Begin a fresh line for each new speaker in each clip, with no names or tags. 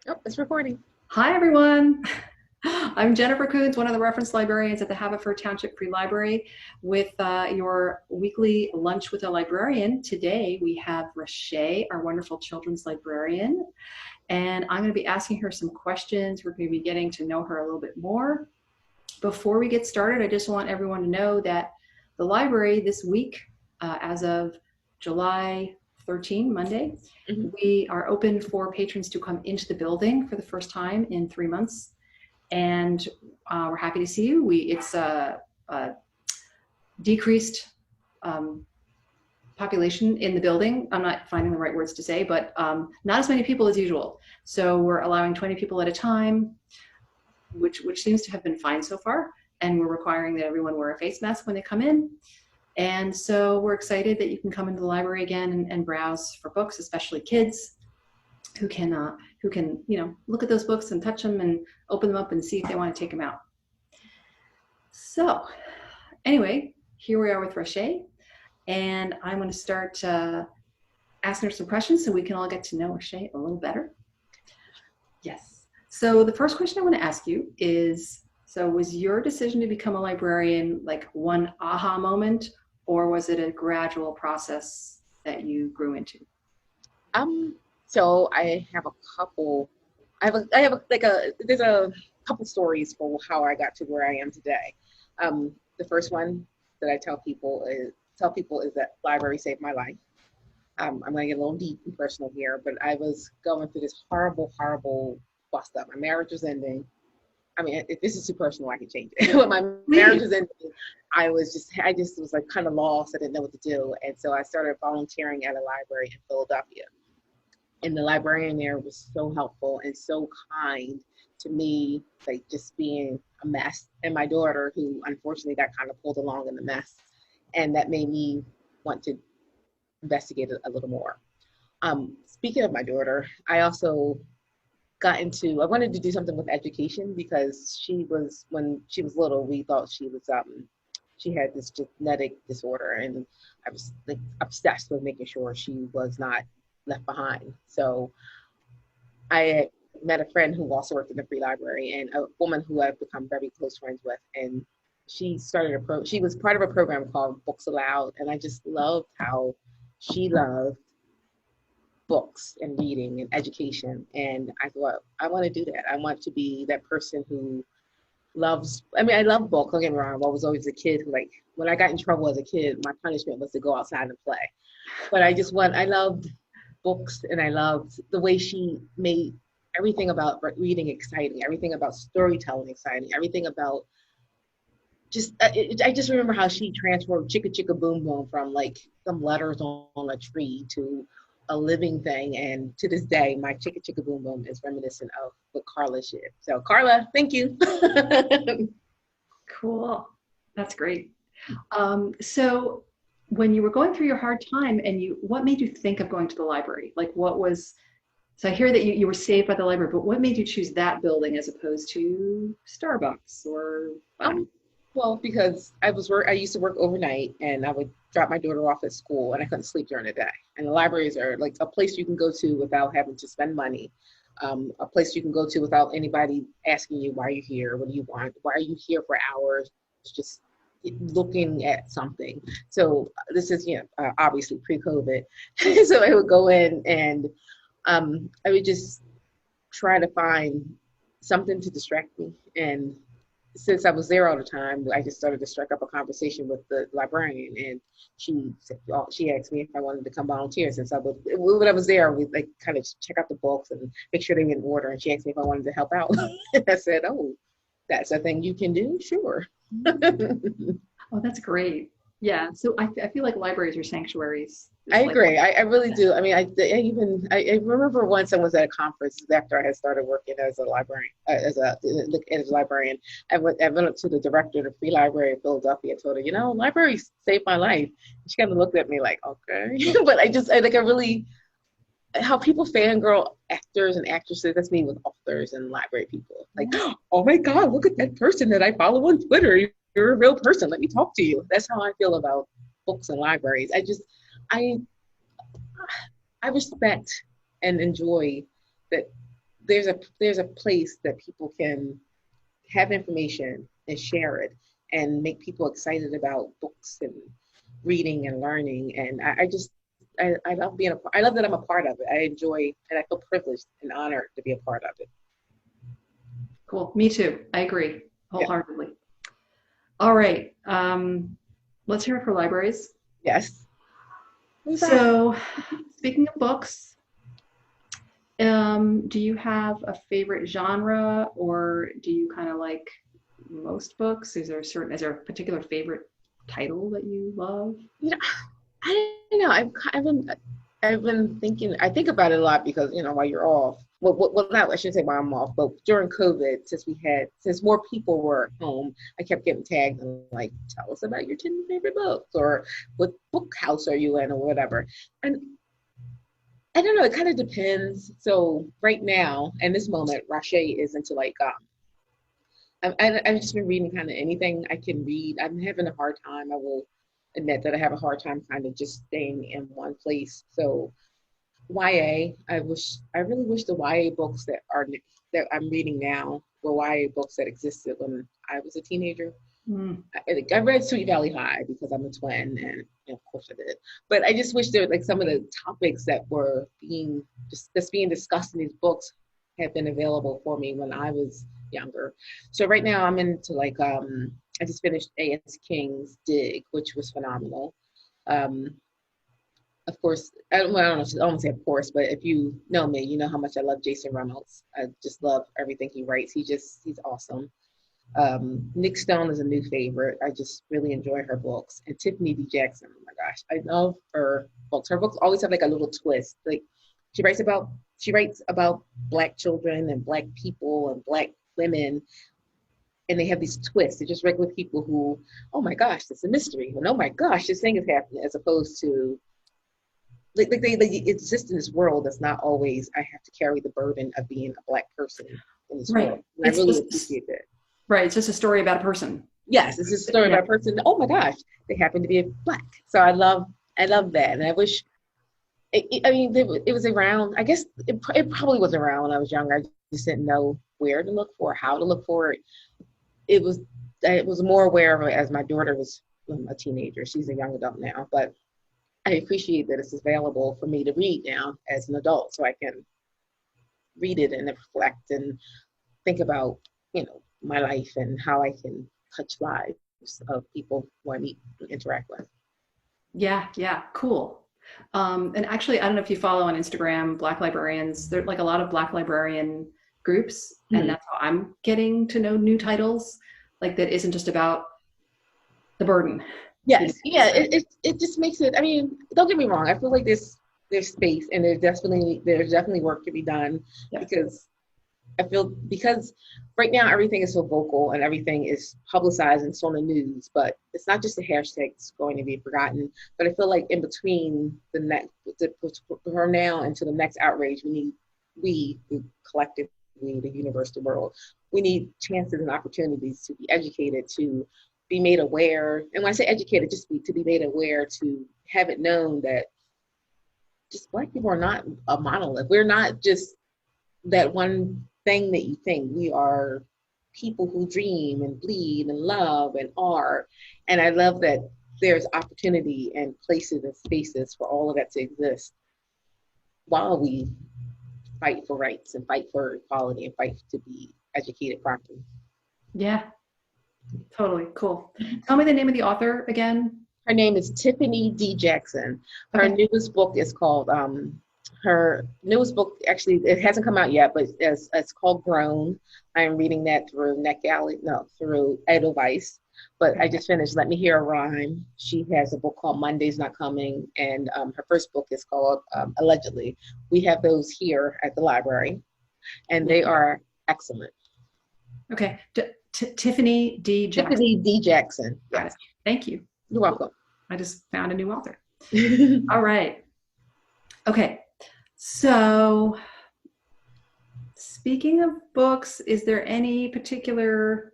Oh, it's recording.
Hi, everyone. I'm Jennifer Coons, one of the reference librarians at the Haverford Township Free Library, with your weekly lunch with a librarian. Today, we have Rashay, our wonderful children's librarian, and I'm going to be asking her some questions. We're going to be getting to know her a little bit more. Before we get started, I just want everyone to know that the library this week, as of July 13, Monday,
Hmm.
we are open for patrons to come into the building for the first time in 3 months. And we're happy to see you. It's a decreased um, population in the building. I'm not finding the right words to say, but not as many people as usual. So we're allowing 20 people at a time, which seems to have been fine so far. And we're requiring that everyone wear a face mask when they come in. And so we're excited that you can come into the library again and browse for books, especially kids who can look at those books and touch them and open them up and see if they want to take them out. So anyway, here we are with Rashay, and I'm going to start asking her some questions so we can all get to know Rashay a little better. Yes. So the first question I want to ask you is, so was your decision to become a librarian like one aha moment, or was it a gradual process that you grew into?
Um, so I have a couple. There's a couple stories for how I got to where I am today. The first one that I tell people is that library saved my life. I'm gonna get a little deep and personal here, but I was going through this horrible, horrible bust up. My marriage was ending. I mean, if this is too personal, I can change it. When my marriage was
Please.
ending, I just was like kind of lost. I didn't know what to do. And so I started volunteering at a library in Philadelphia. And the librarian there was so helpful and so kind to me, like just being a mess. And my daughter, who unfortunately got kind of pulled along in the mess. And that made me want to investigate it a little more. Speaking of my daughter, I wanted to do something with education because when she was little, we thought she had this genetic disorder, and I was like obsessed with making sure she was not left behind. So I met a friend who also worked in the free library and a woman who I've become very close friends with, and she was part of a program called Books Aloud, and I just loved how she loved books and reading and education. And I thought, I want to do that. I want to be that person who I love books. Don't get me wrong. I was always a kid who, like, when I got in trouble as a kid, my punishment was to go outside and play. But I loved books, and I loved the way she made everything about reading exciting, everything about storytelling exciting, everything about I just remember how she transformed Chicka Chicka Boom Boom from like some letters on a tree to a living thing. And to this day, my Chicka Chicka Boom Boom is reminiscent of what Carla shared. So Carla, thank you.
Cool. That's great. So when you were going through your hard time what made you think of going to the library? Like so I hear that you were saved by the library, but what made you choose that building as opposed to Starbucks or, I don't
Um, well, because I used to work overnight, and I would drop my daughter off at school, and I couldn't sleep during the day. And the libraries are like a place you can go to without having to spend money, a place you can go to without anybody asking you why you're here, what do you want, why are you here for hours, just looking at something. So this is, obviously pre-COVID. So I would go in and I would just try to find something to distract me. And since I was there all the time, I just started to strike up a conversation with the librarian, and she asked me if I wanted to come volunteer. Since when I was there, we like kind of check out the books and make sure they were in order. And she asked me if I wanted to help out. And I said, "Oh, that's a thing you can do, sure."
Oh, that's great. Yeah. So I feel like libraries are sanctuaries,
I
just like,
agree. I really do. I mean, I remember once I was at a conference after I had started working as a librarian, as a librarian. I went up to the director of the Free Library of Philadelphia and told her, libraries saved my life. She kind of looked at me like, okay, but I really how people fangirl actors and actresses. That's me with authors and library people. Like, oh my God, look at that person that I follow on Twitter. You're a real person. Let me talk to you. That's how I feel about books and libraries. I I respect and enjoy that there's a place that people can have information and share it and make people excited about books and reading and learning. And I love I love that I'm a part of it. I enjoy and I feel privileged and honored to be a part of it.
Cool. Me too. I agree
Yeah.
wholeheartedly. All right. Let's hear it for libraries.
Yes.
So, speaking of books, do you have a favorite genre, or do you kind of like most books? Is there a particular favorite title that you love?
You know, I don't know. I've been thinking. I think about it a lot because while you're off. Well, not I shouldn't say while I'm off, but during COVID, since more people were at home, I kept getting tagged and like, tell us about your 10 favorite books or what book house are you in or whatever. And I don't know. It kind of depends. So right now, in this moment, Rache is into like I've just been reading kind of anything I can read. I'm having a hard time. I will admit that I have a hard time kind of just staying in one place. So YA, I really wish the YA books that I'm reading now were YA books that existed when I was a teenager.
Mm.
I read Sweet Valley High because I'm a twin, and of course I did. But I just wish there like some of the topics that were being discussed in these books had been available for me when I was younger. So right now I'm into like I just finished A.S. King's Dig, which was phenomenal. Um, of course, I don't know, I don't say of course, but if you know me, you know how much I love Jason Reynolds. I just love everything he writes. He's awesome. Nick Stone is a new favorite. I just really enjoy her books. And Tiffany D Jackson, oh my gosh, I love her books. Her books always have like a little twist. Like she writes about Black children and Black people and Black women, and they have these twists. They're just regular people who, oh my gosh, it's a mystery. And oh my gosh, this thing is happening, as opposed to like they exist in this world that's not always I have to carry the burden of being a Black person in this
Right.
world. And I really appreciate that.
Right. It's just a story about a person.
Yes, it's just a story about a person. Oh my gosh, they happen to be Black. So I love that, and I wish. It was around. I guess it probably was around when I was younger. I just didn't know where to look for, how to look for it. I was more aware of it as my daughter was a teenager. She's a young adult now, but I appreciate that it's available for me to read now as an adult, so I can read it and reflect and think about, my life and how I can touch lives of people who I meet and interact with.
Yeah, cool. And actually, I don't know if you follow on Instagram, Black librarians. There are like a lot of Black librarian groups, and that's how I'm getting to know new titles. Like that isn't just about the burden.
Yes, yeah, it just makes it. I mean, don't get me wrong. I feel like there's space, and there's definitely work to be done, because right now everything is so vocal and everything is publicized and it's on the news, but it's not just the hashtag that's going to be forgotten. But I feel like in between from now into the next outrage, we collectively, the universe, the world, we need chances and opportunities to be educated, to be made aware. And when I say educated, to be made aware, to have it known that just Black people are not a monolith. We're not just that one thing that you think. We are people who dream and bleed and love and are. And I love that there's opportunity and places and spaces for all of that to exist while we fight for rights and fight for equality and fight to be educated properly.
Yeah, totally. Cool. Tell me the name of the author again.
Her name is Tiffany D Jackson. Her newest book is called, actually, it hasn't come out yet, but it's called Grown. I'm reading that through through Edelweiss. But I just finished Let Me Hear a Rhyme. She has a book called Monday's Not Coming, and her first book is called Allegedly. We have those here at the library, and they are excellent.
Okay. Tiffany D Jackson.
Tiffany D Jackson. Yes.
Thank you.
You're welcome.
I just found a new author. All right. Okay. So speaking of books, is there any particular,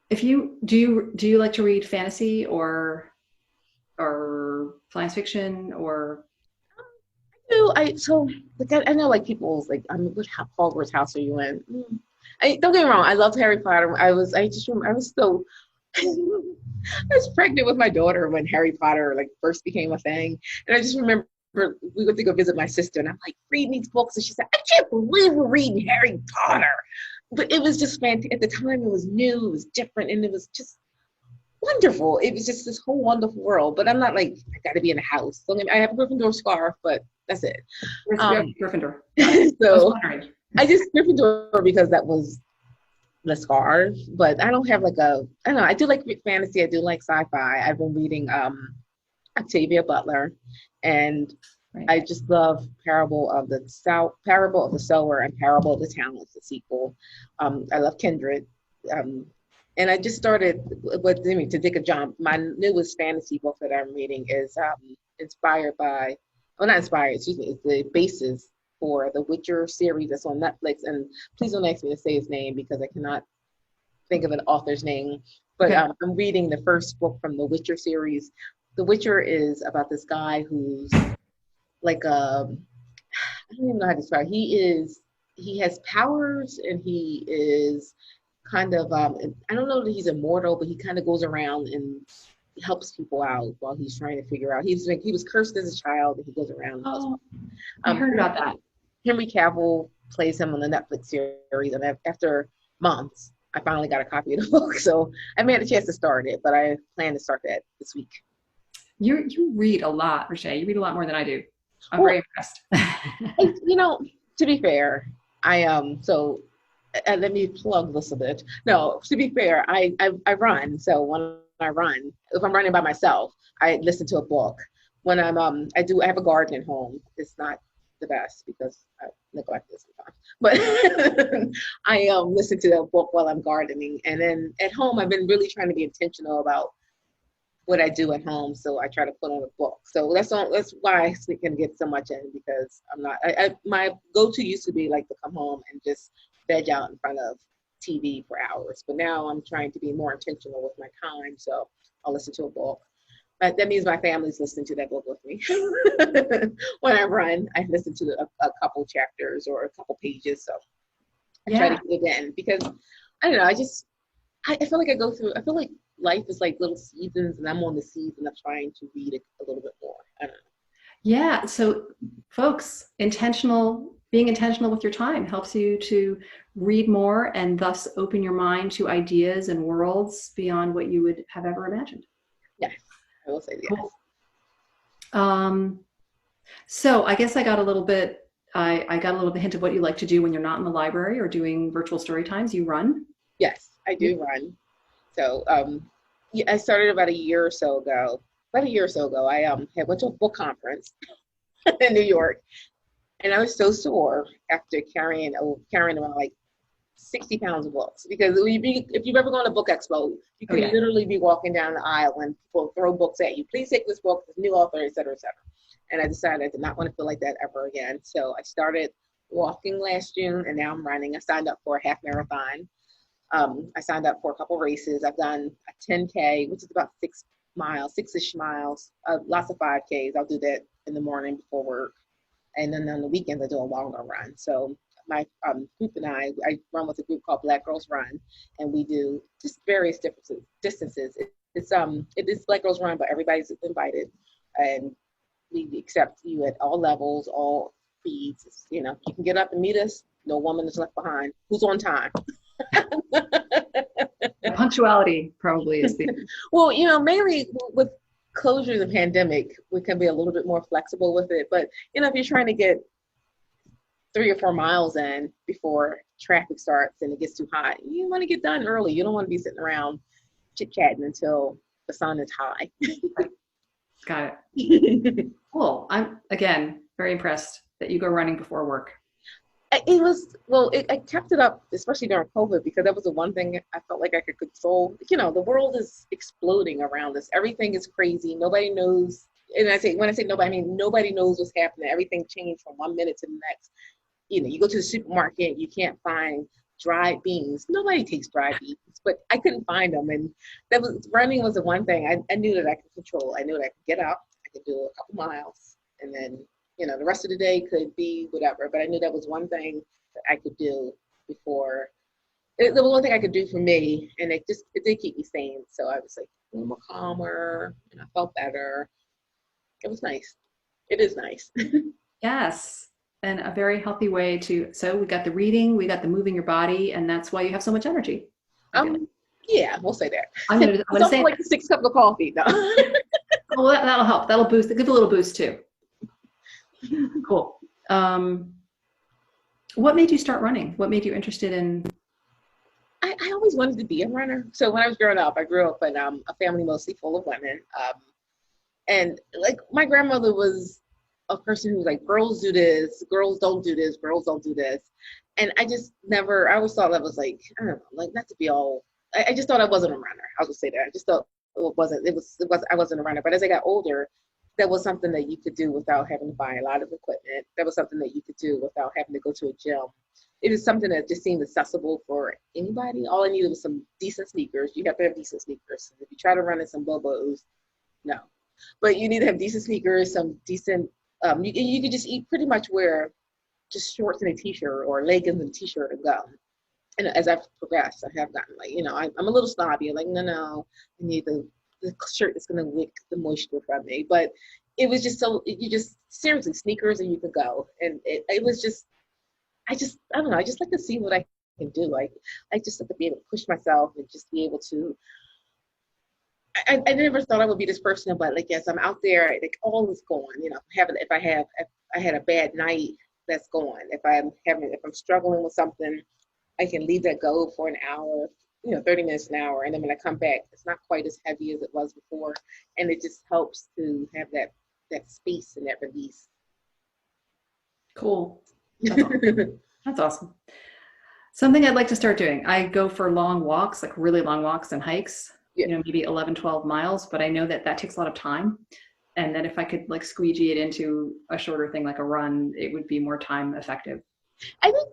do you like to read fantasy or science fiction or?
So like I know like people's like what Hogwarts house are you in? Don't get me wrong, I loved Harry Potter. I just remember I was so I was pregnant with my daughter when Harry Potter like first became a thing, and I just remember we went to go visit my sister, and I'm like reading these books, and she said, "I can't believe we're reading Harry Potter," but it was just fantastic. At the time, it was new, it was different, and it was just wonderful. It was just this whole wonderful world. But I'm not like I got to be in a house. So I have a Gryffindor scarf, but that's it.
Where's Gryffindor?
So I just Gryffindor because that was the scarf. But I don't have like I don't know. I do like fantasy. I do like sci-fi. I've been reading Octavia Butler, and
Right.
I just love Parable of the Sower, and Parable of the Talents, the sequel. I love Kindred. And I just started to take a jump. My newest fantasy book that I'm reading is inspired by, well, not inspired, excuse me, it's the basis for the Witcher series that's on Netflix. And please don't ask me to say his name because I cannot think of an author's name. But
Okay.
I'm reading the first book from the Witcher series. The Witcher is about this guy who's like I don't even know how to describe it. He has powers, and he is kind of I don't know that he's immortal, but he kind of goes around and helps people out while he's trying to figure out. He was cursed as a child, and he goes around and helps
Oh,
people.
I heard about that.
Henry Cavill plays him on the Netflix series, and after months, I finally got a copy of the book. So I haven't had a chance to start it, but I plan to start that this week.
You read a lot, Rashay. You read a lot more than I do. I'm
Well,
very impressed.
To be fair, so let me plug this a bit. No, to be fair, I run. So when I run, if I'm running by myself, I listen to a book. When I have a garden at home. It's not the best because I neglect it sometimes. But I listen to a book while I'm gardening, and then at home I've been really trying to be intentional about what I do at home. So I try to put on a book. So that's why I can get so much in, because I'm not, my go-to used to be like to come home and just veg out in front of TV for hours. But now I'm trying to be more intentional with my time. So I'll listen to a book. But that means my family's listening to that book with me. When I run, I listen to a couple chapters or a couple pages. So I try to get it in, because I don't know, I feel like I feel like life is like little seasons, and I'm on the season of trying to read it a little bit more. I don't know.
Yeah. So, folks, being intentional with your time helps you to read more and thus open your mind to ideas and worlds beyond what you would have ever imagined.
Yes, I will say yes.
Cool. So I guess I got a little bit hint of what you like to do when you're not in the library or doing virtual story times. You run?
Yes, I do run. So yeah, I started about a year or so ago. About a year or so ago, I had went to a book conference in New York, and I was so sore after carrying around like 60 pounds of books. Because if you've ever gone to Book Expo, you can literally be walking down the aisle and people throw books at you. Please take this book, this new author, et cetera, et cetera. And I decided I did not want to feel like that ever again. So I started walking last June, and now I'm running. I signed up for a half marathon. I signed up for a couple races. I've done a 10K, which is about 6 miles, 6-ish miles, lots of 5Ks. I'll do that in the morning before work. And then on the weekends, I do a longer run. So my group and I run with a group called Black Girls Run, and we do just various distances. It is Black Girls Run, but everybody's invited, and we accept you at all levels, all speeds. You can get up and meet us. No woman is left behind. Who's on time?
Punctuality probably is the
well, mainly with closures and pandemic, we can be a little bit more flexible with it. But if you're trying to get 3 or 4 miles in before traffic starts and it gets too hot, you want to get done early. You don't want to be sitting around chit-chatting until the sun is high.
Got it. Cool. I'm, again, very impressed that you go running before work.
I kept it up, especially during COVID, because that was the one thing I felt like I could control. The world is exploding around us. Everything is crazy. Nobody knows. And when I say nobody, I mean nobody knows what's happening. Everything changed from one minute to the next. You go to the supermarket, you can't find dried beans. Nobody takes dried beans, but I couldn't find them. And running was the one thing I knew that I could control. I knew that I could get up, I could do a couple miles, and then the rest of the day could be whatever. But I knew that was one thing that I could do before. There was one thing I could do for me, and it did keep me sane. So I was like a little more calmer, and I felt better. It was nice. It is nice.
Yes. And a very healthy way so we got the reading, we got the moving your body, and that's why you have so much energy.
Yeah, we'll say that.
I'm gonna say
like 6 cups of coffee, though.
Well, that'll help. That'll boost. Give a little boost too. Cool. What made you start running? What made you interested in?
I always wanted to be a runner. So when I was growing up, I grew up in a family mostly full of women. And like my grandmother was a person who was like, girls do this, girls don't do this, girls don't do this. And I always thought that was like, I don't know, like not to be all, I just thought I wasn't a runner. I'll just say that. I just thought I wasn't a runner. But as I got older, that was something that you could do without having to buy a lot of equipment. That was something that you could do without having to go to a gym. It was something that just seemed accessible for anybody. All I needed was some decent sneakers. You have to have decent sneakers. If you try to run in some Bobos, no. But you need to have decent sneakers, some decent, you could just pretty much wear just shorts and a t-shirt or leggings and a t-shirt and go. And as I've progressed, I have gotten like, I'm a little snobby. I'm like, no, I need the shirt that's going to wick the moisture from me. But it was just seriously, sneakers and you could go. And it was just, I don't know, I just like to see what I can do. Like, I just like to be able to push myself and just be able to, I never thought I would be this person, but like, yes, I'm out there, like all is gone. If I had a bad night, that's gone. If I'm struggling with something, I can leave that go for an hour, 30 minutes, an hour. And then when I come back, it's not quite as heavy as it was before. And it just helps to have that space and that release.
Cool. That's awesome. That's awesome. Something I'd like to start doing. I go for long walks, like really long walks and hikes, maybe 11, 12 miles, but I know that takes a lot of time. And that if I could like squeegee it into a shorter thing, like a run, it would be more time effective.
I think,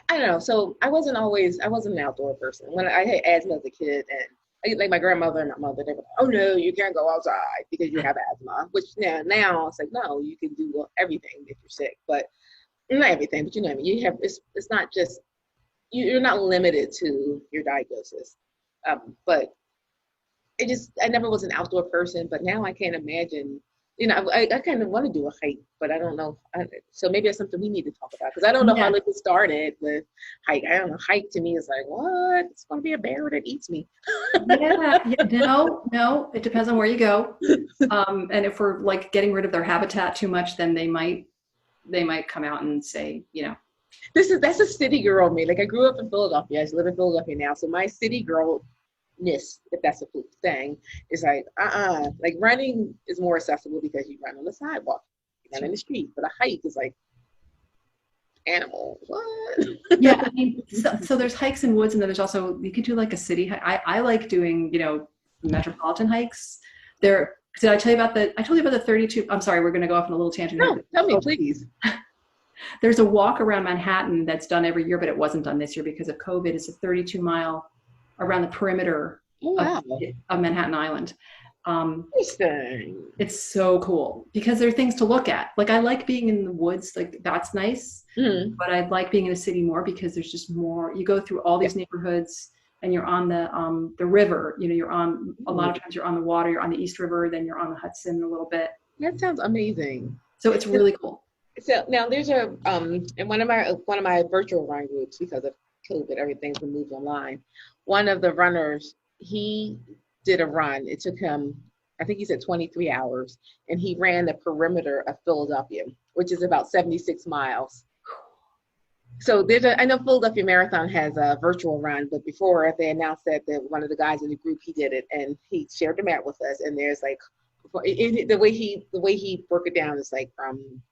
I don't know. So I wasn't an outdoor person. When I had asthma as a kid, and like my grandmother and my mother, they were like, oh no, you can't go outside because you have asthma, which now it's like, no, you can do everything if you're sick, but not everything, but what I mean, it's not just, you're not limited to your diagnosis. But I never was an outdoor person, but now I can't imagine, I kind of want to do a hike, but I don't know. So maybe that's something we need to talk about, because I don't know how to get started with hike. I don't know. Hike to me is like, what? It's going to be a bear that eats me.
No, it depends on where you go. And if we're like getting rid of their habitat too much, then they might come out and say,
that's a city girl me. Like I grew up in Philadelphia. I live in Philadelphia now. So my city girlness, if that's a thing, is like, like running is more accessible because you run on the sidewalk, you run in the street, but a hike is like animal. What?
Yeah. I mean, so there's hikes in woods, and then there's also, you could do like a city hike. I like doing, metropolitan hikes. Did I tell you about I told you about the 32, I'm sorry, we're going to go off on a little tangent.
No, tell me, please.
There's a walk around Manhattan that's done every year, but it wasn't done this year because of COVID. It's a 32-mile around the perimeter of Manhattan Island.
Interesting.
It's so cool because there are things to look at. Like I like being in the woods, like that's nice, but I like being in a city more because there's just more. You go through all these neighborhoods and you're on the river. You're on, a lot of times you're on the water, you're on the East River, then you're on the Hudson a little bit.
That sounds amazing.
So it's really cool.
So now there's in one of my virtual run groups, because of COVID, everything's been moved online. One of the runners, he did a run. It took him, I think he said 23 hours, and he ran the perimeter of Philadelphia, which is about 76 miles. So I know Philadelphia Marathon has a virtual run, but before they announced that one of the guys in the group, he did it, and he shared the map with us. And there's like, the way he broke it down is like from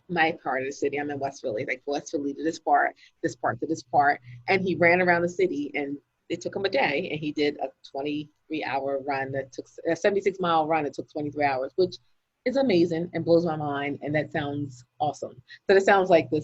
my part of the city. I'm in West Philly, like West Philly to this part to this part, and he ran around the city, and it took him a day, and he did a 23-hour run that took a 76-mile run that took 23 hours, which is amazing and blows my mind, and that sounds awesome. So it sounds like the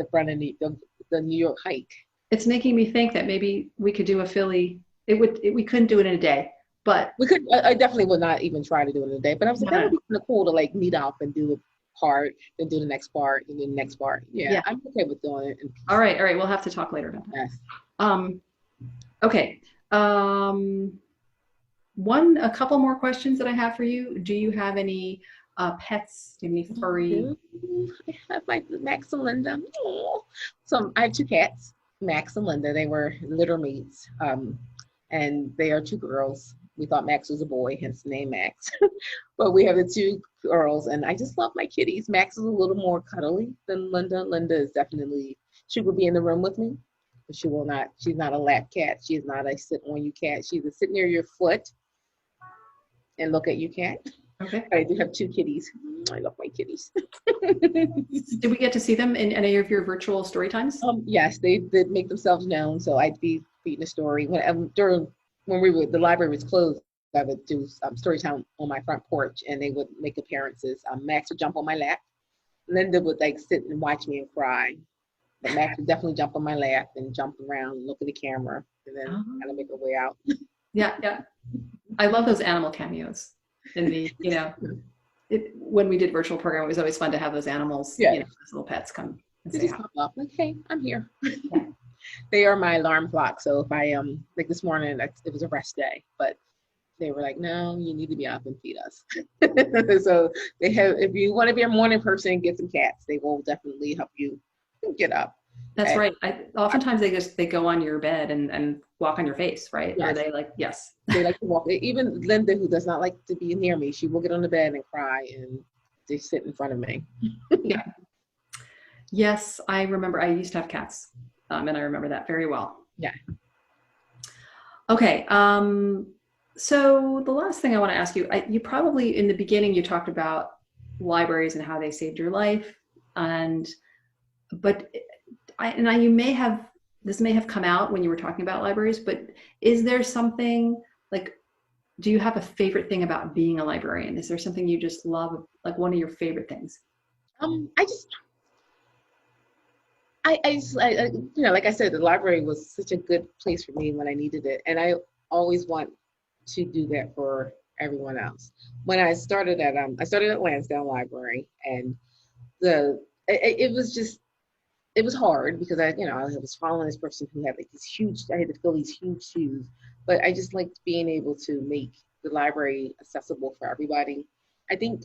front of the New York hike.
It's making me think that maybe we could do a Philly. We couldn't do it in a day, but
we could. I definitely would not even try to do it in a day. But I was like, that would be kind of cool to like meet up and do part, then do the next part, and then the next part. Yeah,
Yeah.
I'm okay with doing it in pieces.
All right. All right. We'll have to talk later about that.
Yes.
Okay. A couple more questions that I have for you. Do you have any pets? Do you have any furry?
I have my Max and Linda. Aw. So I have two cats, Max and Linda. They were litter mates, and they are two girls. We thought Max was a boy, hence the name Max. But we have the two girls, and I just love my kitties. Max is a little more cuddly than Linda. Linda is definitely, she will be in the room with me, but she will not, she's not a lap cat. She is not a sit on you cat. She's a sit near your foot and look at you cat.
Okay.
I do have two kitties. I love my kitties.
Did we get to see them in any of your virtual story times?
Yes, they did make themselves known. So I'd be reading a story when the library was closed. I would do story time on my front porch, and they would make appearances. Max would jump on my lap. Linda would like sit and watch me and cry. But Max would definitely jump on my lap and jump around and look at the camera, and then kind of make her way out.
Yeah, yeah. I love those animal cameos. In the, when we did virtual program, it was always fun to have those animals, those little pets come and
They
say
just
hi.
pop up like, hey, I'm here.
Yeah.
They are my alarm clock. So if I like this morning, it was a rest day, but they were like, no, you need to be up and feed us. So they have, if you want to be a morning person, get some cats. They will definitely help you get up.
That's right. Oftentimes they go on your bed and walk on your face, right?
Yes.
Or they like, yes.
They like to walk. Even Linda, who does not like to be near me, she will get on the bed and cry and they sit in front of me.
Yeah. Yes, I remember. I used to have cats, and I remember that very well.
Yeah.
Okay. So the last thing I want to ask you, you probably in the beginning you talked about libraries and how they saved your life, but you may have, this may have come out when you were talking about libraries, but is there something like, do you have a favorite thing about being a librarian? Is there something you just love, like one of your favorite things?
Like I said, the library was such a good place for me when I needed it. And I always want to do that for everyone else. When I started at Lansdowne Library, and it was hard because I was following this person who had like I had to fill these huge shoes, but I just liked being able to make the library accessible for everybody. I think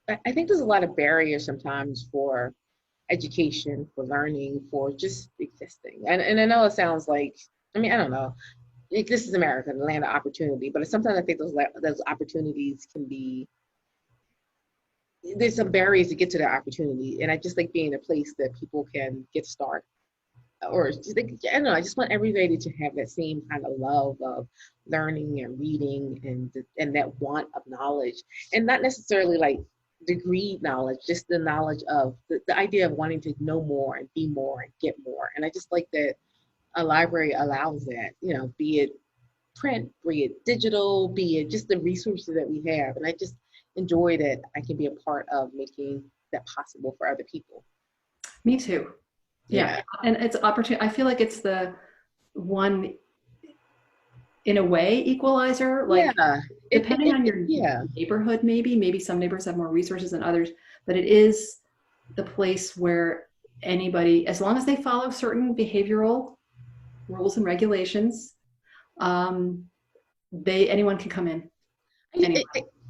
there's a lot of barriers sometimes for education, for learning, for just existing. And I know it sounds like, I don't know, this is America, the land of opportunity, but sometimes I think those opportunities can be, there's some barriers to get to that opportunity. And I just like being a place that people can get started. Or just like, I don't know, I just want everybody to have that same kind of love of learning and reading and that want of knowledge. And not necessarily like degree knowledge, just the knowledge of the idea of wanting to know more and be more and get more. And I just like that a library allows that, be it print, be it digital, be it just the resources that we have. And I just enjoy that I can be a part of making that possible for other people.
Me too. Yeah. And it's opportunity. I feel like it's the one, in a way, equalizer, like depending on your neighborhood, maybe some neighborhoods have more resources than others, but it is the place where anybody, as long as they follow certain behavioral rules and regulations, anyone can come in.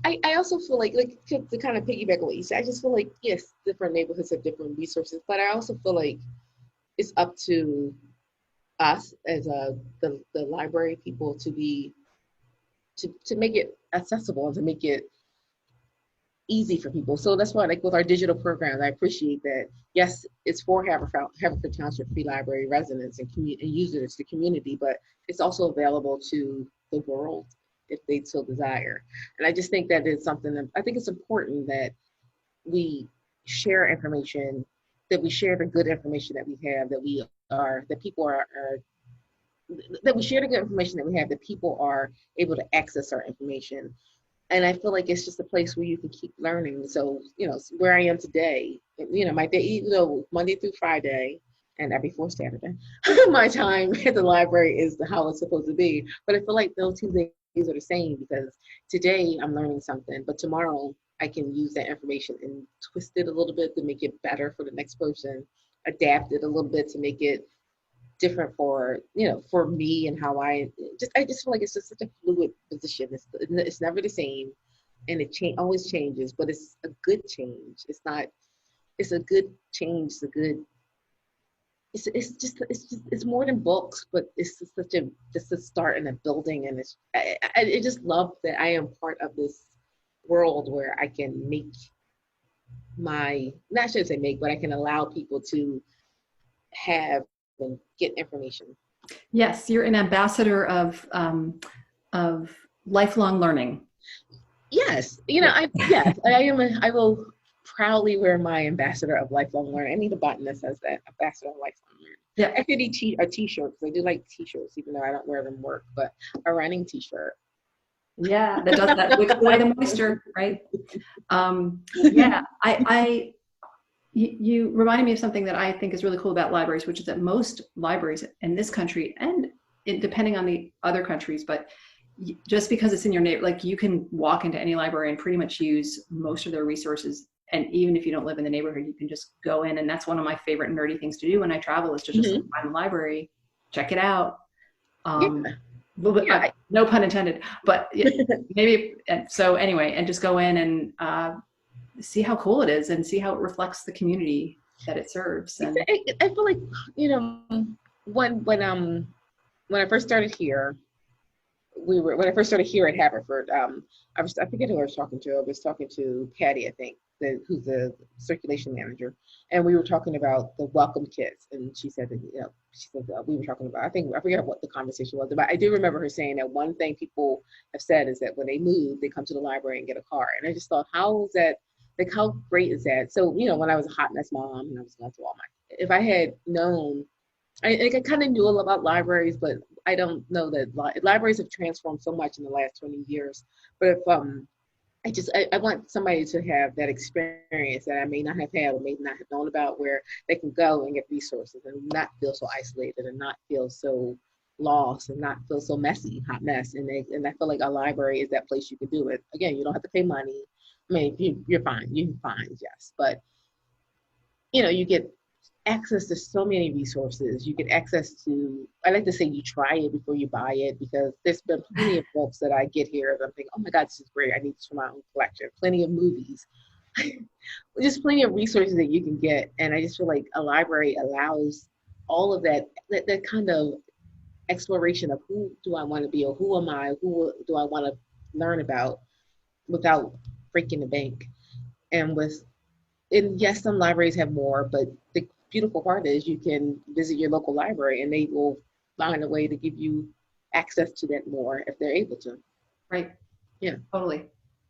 I also feel like to kind of piggyback on what you said, I just feel like, yes, different neighborhoods have different resources, but I also feel like it's up to us as the library people to make it accessible and to make it easy for people. So that's why, like with our digital programs, I appreciate that. Yes, it's for Haverford Township Free Library residents and users, the community, but it's also available to the world if they so desire. And I just think that it's something that I think it's important that we share information, that we share the good information that we have, that we share the good information that we have, that people are able to access our information. And I feel like it's just a place where you can keep learning. So, where I am today, my day, Monday through Friday and every fourth Saturday, my time at the library is how it's supposed to be. But I feel like those two days are the same because today I'm learning something, but tomorrow I can use that information and twist it a little bit to make it better for the next person, adapt it a little bit to make it different for, for me and how I just feel like it's just such a fluid position. It's never the same, and it always changes, but it's a good change. It's a good change. It's more than books, but it's just a start in a building, and I just love that I am part of this world where I can make not should say make, but I can allow people to have and get information.
Yes, you're an ambassador of lifelong learning.
Yes, yes, I am. I will proudly wear my ambassador of lifelong learning. I need a button that says that, ambassador of lifelong learning.
Yeah,
I could need a t-shirt because I do like t-shirts, even though I don't wear them to work. But a running t-shirt.
yeah, that does that. Wicks away the moisture, right? Yeah, you reminded me of something that I think is really cool about libraries, which is that most libraries in this country, and depending on the other countries, but just because it's in your neighborhood, like you can walk into any library and pretty much use most of their resources. And even if you don't live in the neighborhood, you can just go in. And that's one of my favorite nerdy things to do when I travel, is to just find the library, check it out. No pun intended, but maybe. So anyway, and just go in and see how cool it is and see how it reflects the community that it serves. And
I feel like, when I first started here, when I first started here at Haverford, I forget who I was talking to. I was talking to Patty, I think, who's the circulation manager, and we were talking about the welcome kits, and she said that we were talking about, I forget what the conversation was about. I do remember her saying that one thing people have said is that when they move, they come to the library and get a card, and I just thought, how is that? Like, how great is that? So, when I was a hot mess mom and I was going through if I had known, I kind of knew all about libraries, but I don't know that libraries have transformed so much in the last 20 years. But if I want somebody to have that experience that I may not have had or may not have known about, where they can go and get resources and not feel so isolated and not feel so lost and not feel so messy, hot mess. And I feel like a library is that place you can do it. Again, you don't have to pay money. I mean, you're fine. You can find, yes. But, you get access to so many resources. You get access to, I like to say you try it before you buy it, because there's been plenty of books that I get here that I'm thinking, oh my God, this is great. I need this for my own collection. Plenty of movies. Just plenty of resources that you can get. And I just feel like a library allows all of that kind of exploration of who do I want to be, or who am I, who do I want to learn about, without breaking the bank. And yes, some libraries have more, but the beautiful part is you can visit your local library and they will find a way to give you access to that more if they're able to.
Right.
Yeah.
Totally.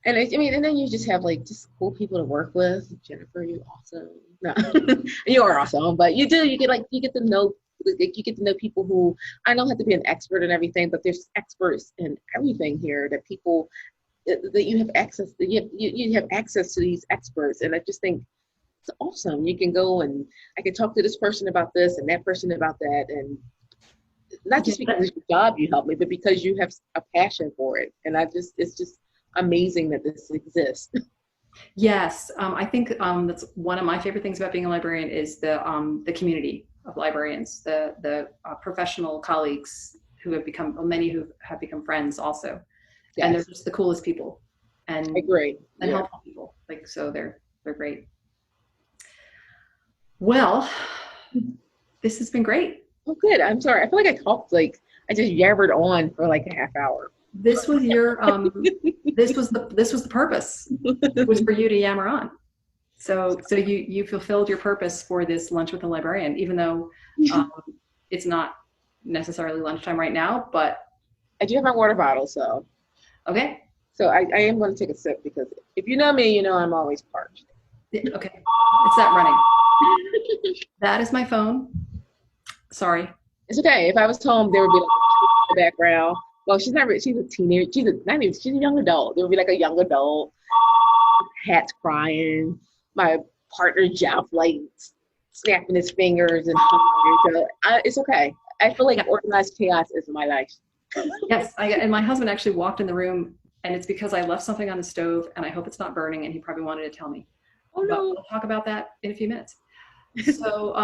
And and then you just have just cool people to work with. Jennifer, you're awesome. No, you are awesome, but you get to know people who, I don't have to be an expert in everything, but there's experts in everything here that people that you have access to. You have access to these experts, and I just think it's awesome. You can go and I can talk to this person about this and that person about that, and not just because it's your job you help me, but because you have a passion for it. And it's just amazing that this exists.
Yes, I think that's one of my favorite things about being a librarian is the community of librarians, the professional colleagues who have become, many who have become friends also. Yes. And they're just the coolest people, and
I agree.
And helpful people. So they're great. Well, this has been great.
Oh, good. I'm sorry. I feel like I talked I just yabbered on for a half hour.
This was your this was the purpose. It was for you to yammer on. So you fulfilled your purpose for this lunch with a librarian, even though it's not necessarily lunchtime right now, but
I do have my water bottle, so.
Okay.
So I am going to take a sip, because if you know me, you know I'm always parched.
Okay. It's that running. That is my phone. Sorry.
It's okay. If I was home, there would be in the background. Well, she's a teenager. She's a young adult. There would be a young adult. Cat's crying. My partner Jeff snapping his fingers and so it's okay. I feel like organized chaos is my life.
Yes, and my husband actually walked in the room and it's because I left something on the stove, and I hope it's not burning, and he probably wanted to tell me.
Oh
But
no.
we'll talk about that in a few minutes. So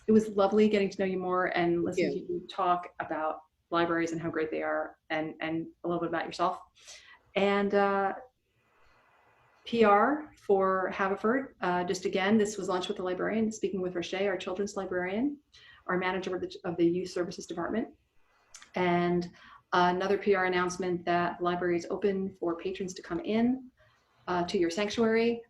it was lovely getting to know you more and listening to you talk about libraries and how great they are, and a little bit about yourself. And PR for Haverford. Just again, this was Lunch with the Librarian, speaking with Roche, our children's librarian, our manager of the Youth Services Department. And another PR announcement that the library is open for patrons to come in to your sanctuary.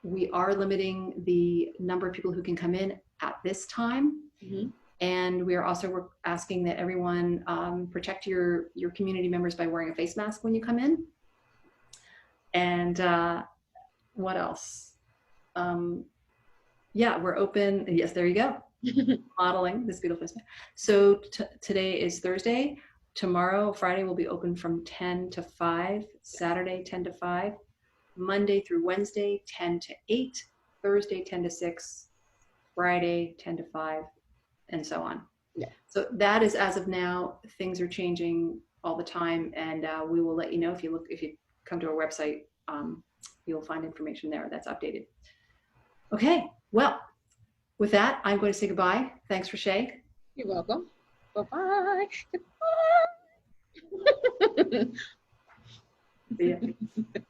We are limiting the number of people who can come in at this time.
Mm-hmm.
And we are also asking that everyone protect your community members by wearing a face mask when you come in. And what else? Yeah, we're open. Yes, there you go. Modeling this beautiful face mask. So today is Thursday. Tomorrow, Friday, will be open from 10 to 5. Saturday, 10 to 5. Monday through Wednesday, 10 to 8. Thursday, 10 to 6. Friday, 10 to 5, and so on.
Yeah.
So that is as of now. Things are changing all the time, and we will let you know if you come to our website. You'll find information there that's updated. Okay, well, with that, I'm going to say goodbye. Thanks, Roche.
You're welcome. Bye-bye. Goodbye.
See ya.